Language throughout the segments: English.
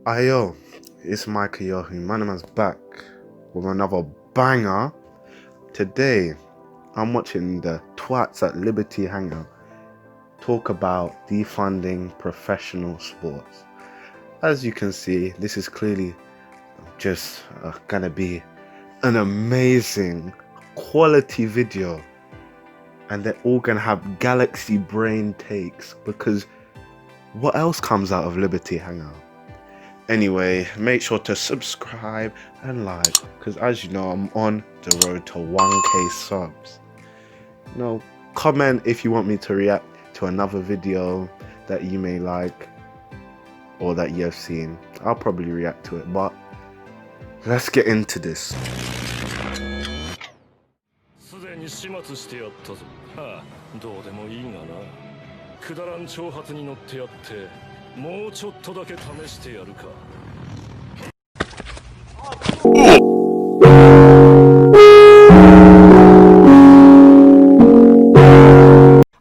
Ayo, it's Micah Yohu. My name is back with another banger. Today, I'm watching the twats at Liberty Hangout talk about defunding professional sports. As you can see, this is clearly just gonna be an amazing quality video, and they're all gonna have galaxy brain takes because what else comes out of Liberty Hangout? Anyway, make sure to subscribe and like, because as you know, I'm on the road to 1k subs. Comment if you want me to react to another video that you may like or that you have seen. I'll probably react to it, but let's get into this.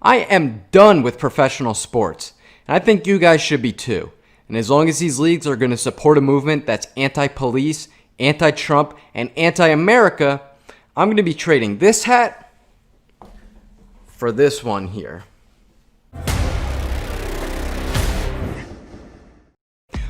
I am done with professional sports, and I think you guys should be too. And as long as these leagues are going to support a movement that's anti-police, anti-Trump, and anti-America, I'm going to be trading this hat for this one here.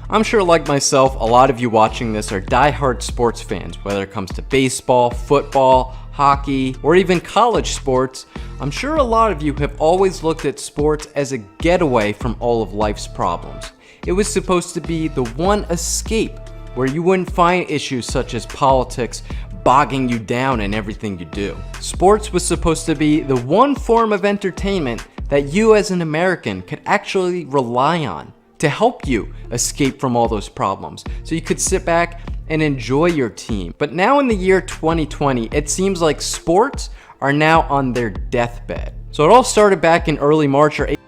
I'm sure, like myself, a lot of you watching this are die-hard sports fans, whether it comes to baseball, football, hockey, or even college sports. I'm sure a lot of you have always looked at sports as a getaway from all of life's problems. It was supposed to be the one escape where you wouldn't find issues such as politics bogging you down in everything you do. Sports was supposed to be the one form of entertainment that you as an American could actually rely on to help you escape from all those problems, so you could sit back and enjoy your team. But now in the year 2020, it seems like sports are now on their deathbed. So it all started back in early March or April.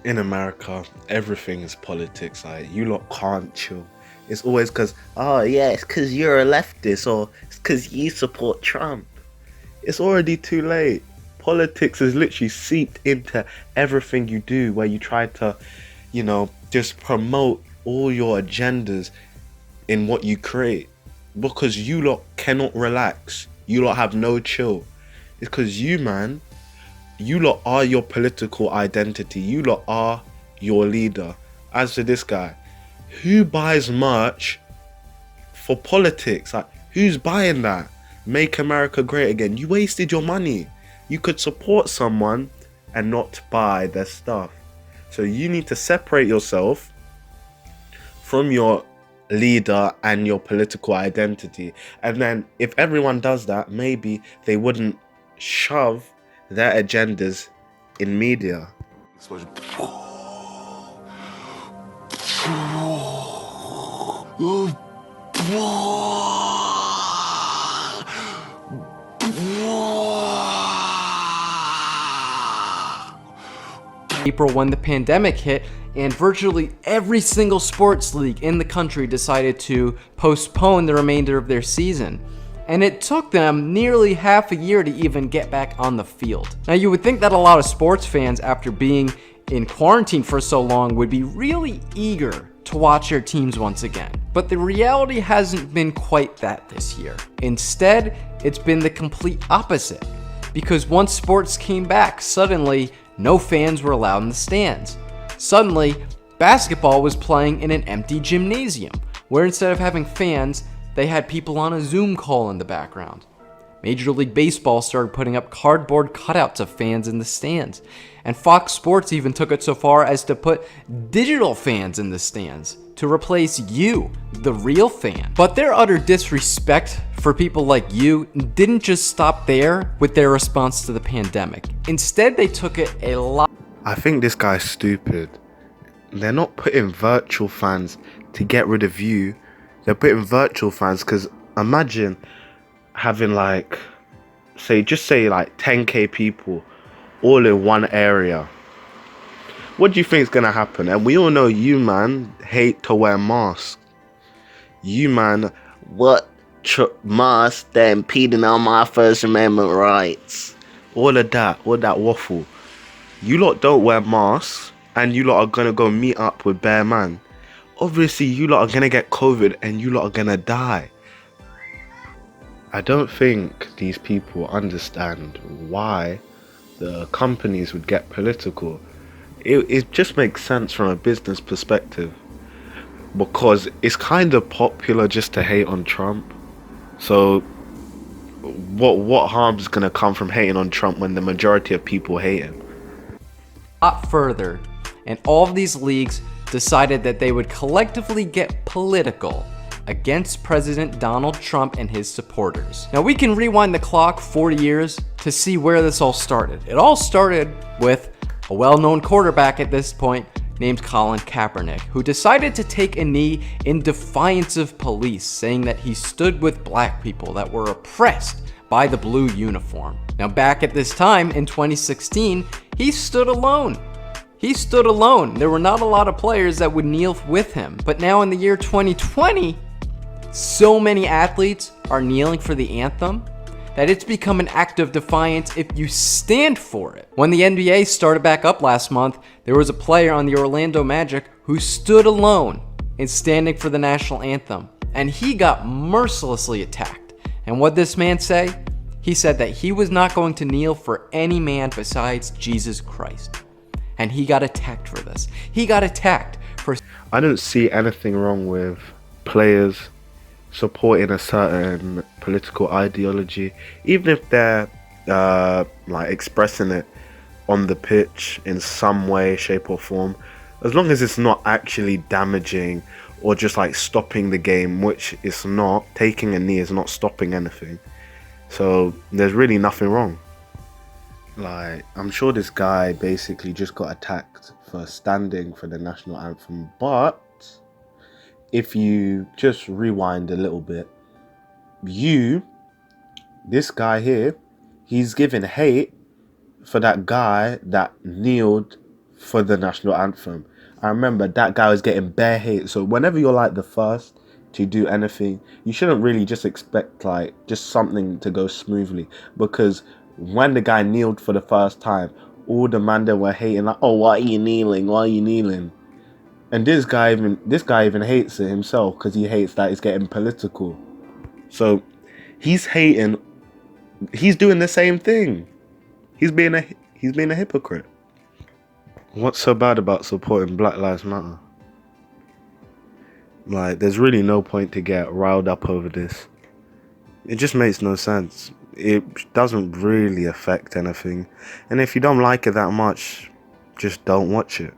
In America, everything is politics. Like, you lot can't chill. It's always because, oh yeah, it's because you're a leftist, or it's because you support Trump. It's already too late. Politics is literally seeped into everything you do, where you try to, just promote all your agendas in what you create, because you lot cannot relax. You lot have no chill. It's because you lot are your political identity. You lot are your leader. As to this guy, who buys merch for politics? Like, who's buying that? Make America great again. You wasted your money. You could support someone and not buy their stuff. So you need to separate yourself from your leader and your political identity. And then if everyone does that, maybe they wouldn't shove their agendas in media. April, when the pandemic hit, and virtually every single sports league in the country decided to postpone the remainder of their season. And it took them nearly half a year to even get back on the field. Now, you would think that a lot of sports fans, after being in quarantine for so long, would be really eager to watch their teams once again. But the reality hasn't been quite that this year. Instead, it's been the complete opposite. Because once sports came back, suddenly no fans were allowed in the stands. Suddenly, basketball was playing in an empty gymnasium, where instead of having fans, they had people on a Zoom call in the background. Major League Baseball started putting up cardboard cutouts of fans in the stands. And Fox Sports even took it so far as to put digital fans in the stands to replace you, the real fan. But their utter disrespect for people like you didn't just stop there with their response to the pandemic. Instead, they took it a lot. I think this guy's stupid. They're not putting virtual fans to get rid of you. They're putting virtual fans because imagine having like 10k people all in one area. What do you think is gonna happen? And we all know you, man, hate to wear masks. You, man, masks? They're impeding on my First Amendment rights. All that waffle. You lot don't wear masks, and you lot are gonna go meet up with bare man. obviously you lot are gonna get COVID and you lot are gonna die. I don't think these people understand why the companies would get political. It just makes sense from a business perspective, because it's kind of popular just to hate on Trump. So what harm's gonna come from hating on Trump when the majority of people hate him? A lot further, and all of these leagues decided that they would collectively get political against President Donald Trump and his supporters. Now we can rewind the clock 40 years to see where this all started. It all started with a well-known quarterback at this point named Colin Kaepernick, who decided to take a knee in defiance of police, saying that he stood with black people that were oppressed by the blue uniform. Now back at this time in 2016, he stood alone. He stood alone. There were not a lot of players that would kneel with him. But now in the year 2020, so many athletes are kneeling for the anthem that it's become an act of defiance if you stand for it. When the NBA started back up last month, there was a player on the Orlando Magic who stood alone in standing for the national anthem, and he got mercilessly attacked. And what did this man say? He said that he was not going to kneel for any man besides Jesus Christ. And he got attacked for this. He got attacked for... I don't see anything wrong with players supporting a certain political ideology, even if they're like expressing it on the pitch in some way, shape or form, as long as it's not actually damaging or just like stopping the game, which it's not. Taking a knee is not stopping anything, so there's really nothing wrong. Like, I'm sure this guy basically just got attacked for standing for the national anthem, but if you just rewind a little bit, this guy here, he's giving hate for that guy that kneeled for the national anthem. I remember that guy was getting bare hate. So whenever you're like the first to do anything, you shouldn't really just expect like just something to go smoothly, because when the guy kneeled for the first time, all the man that were hating like, oh, why are you kneeling? Why are you kneeling? And this guy even hates it himself, because he hates that it's getting political. So he's hating. He's doing the same thing. He's being a hypocrite. What's so bad about supporting Black Lives Matter? Like, there's really no point to get riled up over this. It just makes no sense. It doesn't really affect anything. And if you don't like it that much, just don't watch it.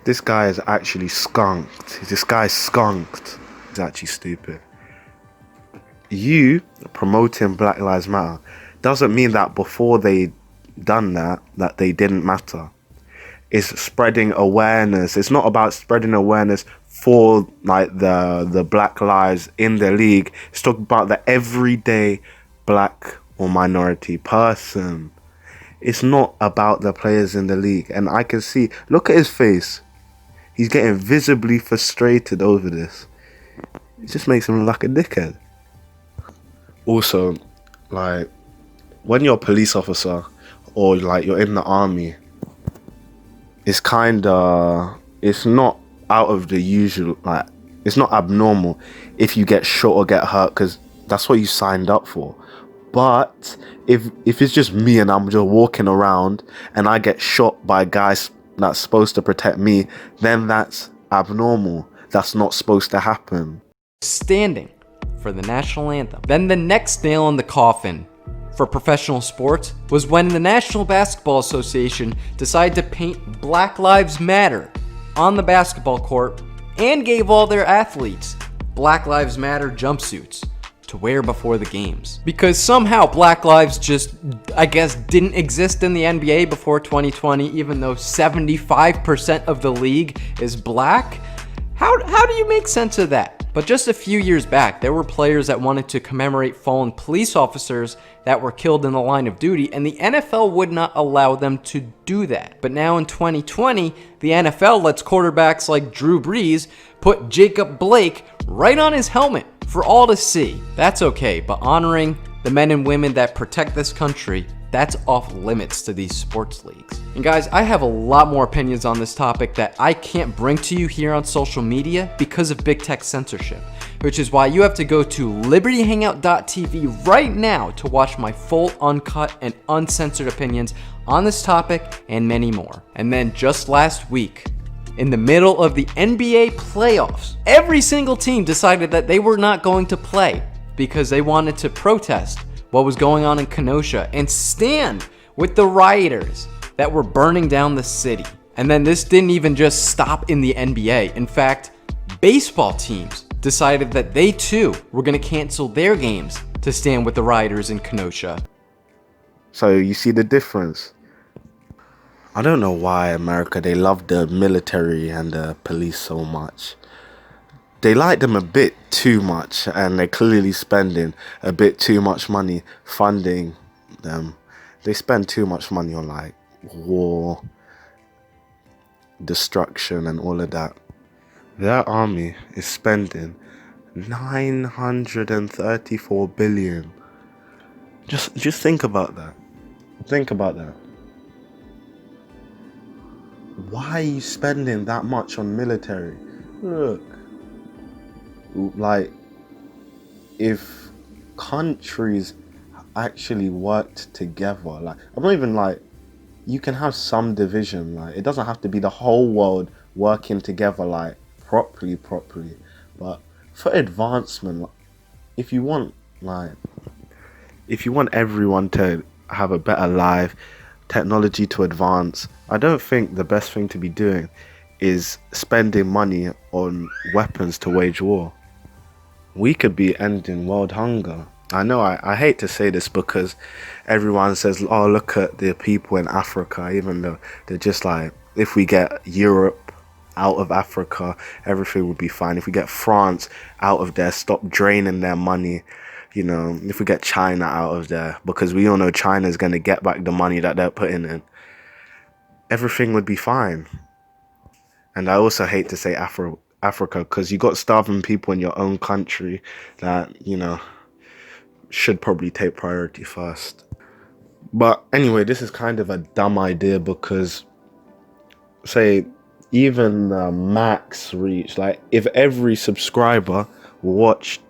This guy is actually skunked. This guy's skunked. He's actually stupid. You promoting Black Lives Matter doesn't mean that before they done that they didn't matter. It's spreading awareness. It's not about spreading awareness for like the black lives in the league. It's talking about the everyday black or minority person. It's not about the players in the league. And I can see, look at his face. He's getting visibly frustrated over this. It just makes him look like a dickhead. Also, like, when you're a police officer or like you're in the army, it's not out of the usual, like, it's not abnormal if you get shot or get hurt, because that's what you signed up for. But if it's just me and I'm just walking around and I get shot by guys that's supposed to protect me, then that's abnormal. That's not supposed to happen. Standing for the national anthem. Then the next nail in the coffin for professional sports was when the National Basketball Association decided to paint Black Lives Matter on the basketball court and gave all their athletes Black Lives Matter jumpsuits to wear before the games. Because somehow Black Lives just, I guess, didn't exist in the NBA before 2020, even though 75% of the league is black. How do you make sense of that? But just a few years back, there were players that wanted to commemorate fallen police officers that were killed in the line of duty, and the NFL would not allow them to do that. But now in 2020, the NFL lets quarterbacks like Drew Brees put Jacob Blake right on his helmet for all to see. That's okay, but honoring the men and women that protect this country that's off limits to these sports leagues. And guys, I have a lot more opinions on this topic that I can't bring to you here on social media because of big tech censorship, which is why you have to go to libertyhangout.tv right now to watch my full, uncut, and uncensored opinions on this topic and many more. And then just last week, in the middle of the NBA playoffs, every single team decided that they were not going to play because they wanted to protest what was going on in Kenosha and stand with the rioters that were burning down the city. And then this didn't even just stop in the NBA. In fact, baseball teams decided that they too were going to cancel their games to stand with the rioters in Kenosha. So you see the difference. I don't know why America, they love the military and the police so much. They like them a bit too much, and they're clearly spending a bit too much money funding them. They spend too much money on like war, destruction and all of that. Their army is spending 934 billion. Just think about that. Think about that. Why are you spending that much on military? Look, like, if countries actually worked together, like, I'm not even like, you can have some division, like, it doesn't have to be the whole world working together, like, properly, but for advancement, like, if you want everyone to have a better life, technology to advance, I don't think the best thing to be doing is spending money on weapons to wage war. We could be ending world hunger. I know I hate to say this because everyone says, oh, look at the people in Africa, even though they're just like, if we get Europe out of Africa, everything would be fine. If we get France out of there, stop draining their money, you know, if we get China out of there, because we all know China's going to get back the money that they're putting in, everything would be fine. And I also hate to say Africa, because you got starving people in your own country that, you know, should probably take priority first. But anyway, this is kind of a dumb idea because, say, even the max reach, like, if every subscriber watched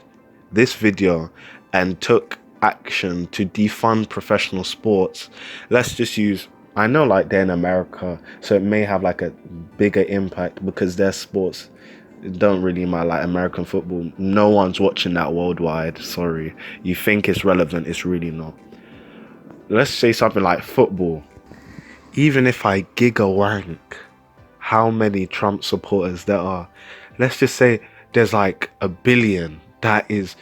this video and took action to defund professional sports, let's just use, I know like they're in America, so it may have like a bigger impact because their sports don't really matter, like American football. No one's watching that worldwide, sorry. You think it's relevant, it's really not. Let's say something like football. Even if I giga rank how many Trump supporters there are, let's just say there's like 1 billion. That is,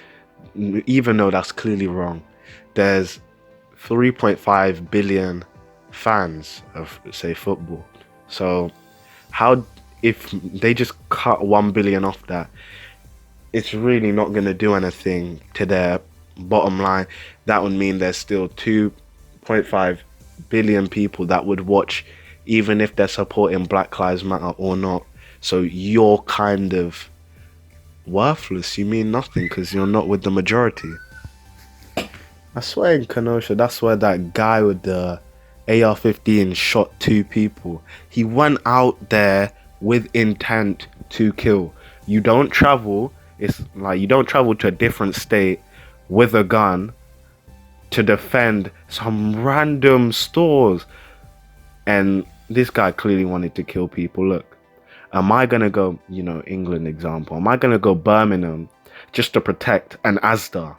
even though that's clearly wrong, there's 3.5 billion fans of, say, football. So how, if they just cut 1 billion off that, it's really not going to do anything to their bottom line. That would mean there's still 2.5 billion people that would watch, even if they're supporting Black Lives Matter or not. So you're kind of worthless. You mean nothing because you're not with the majority. I swear in Kenosha, that's where that guy with the AR-15 shot 2 people. He went out there with intent to kill. You don't travel, it's like you don't travel to a different state with a gun to defend some random stores. And this guy clearly wanted to kill people. Look, am I gonna go, you know, England example, am I gonna go Birmingham just to protect an Asda?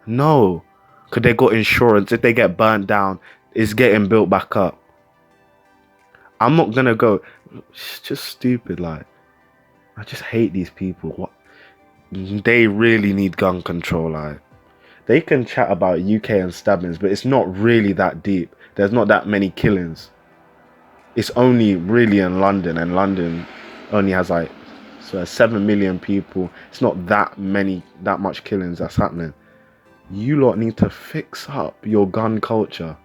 No, because they got insurance. If they get burnt down, it's getting built back up. I'm not gonna go. It's just stupid. Like, I just hate these people. What? They really need gun control. Like, they can chat about UK and stabbings, but it's not really that deep. There's not that many killings. It's only really in London, and London only has like 7 million people. It's not that much killings that's happening. You lot need to fix up your gun culture.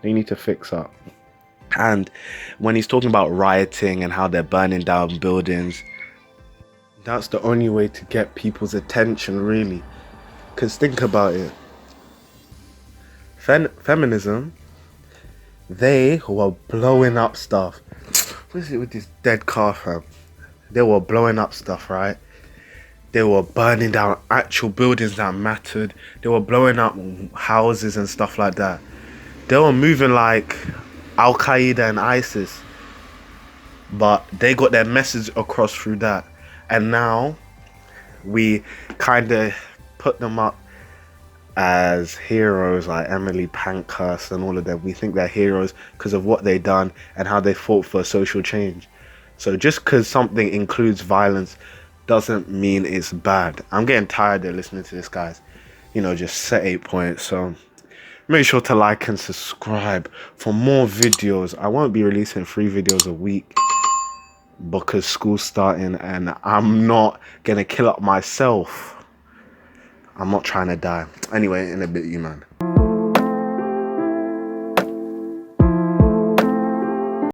They need to fix up. And when he's talking about rioting and how they're burning down buildings, that's the only way to get people's attention, really. Because think about it. Feminism They were blowing up stuff. What is it with this dead car, fam? They were blowing up stuff, right? They were burning down actual buildings that mattered. They were blowing up houses and stuff like that. They were moving like Al Qaeda and ISIS, but they got their message across through that. And now we kind of put them up as heroes, like Emily Pankhurst and all of them. We think they're heroes because of what they done and how they fought for social change. So just because something includes violence doesn't mean it's bad. I'm getting tired of listening to this, guys. You know, just set 8 points. So make sure to like and subscribe for more videos. I won't be releasing 3 videos a week because school's starting and I'm not gonna kill up myself. I'm not trying to die. Anyway, in a bit, you man.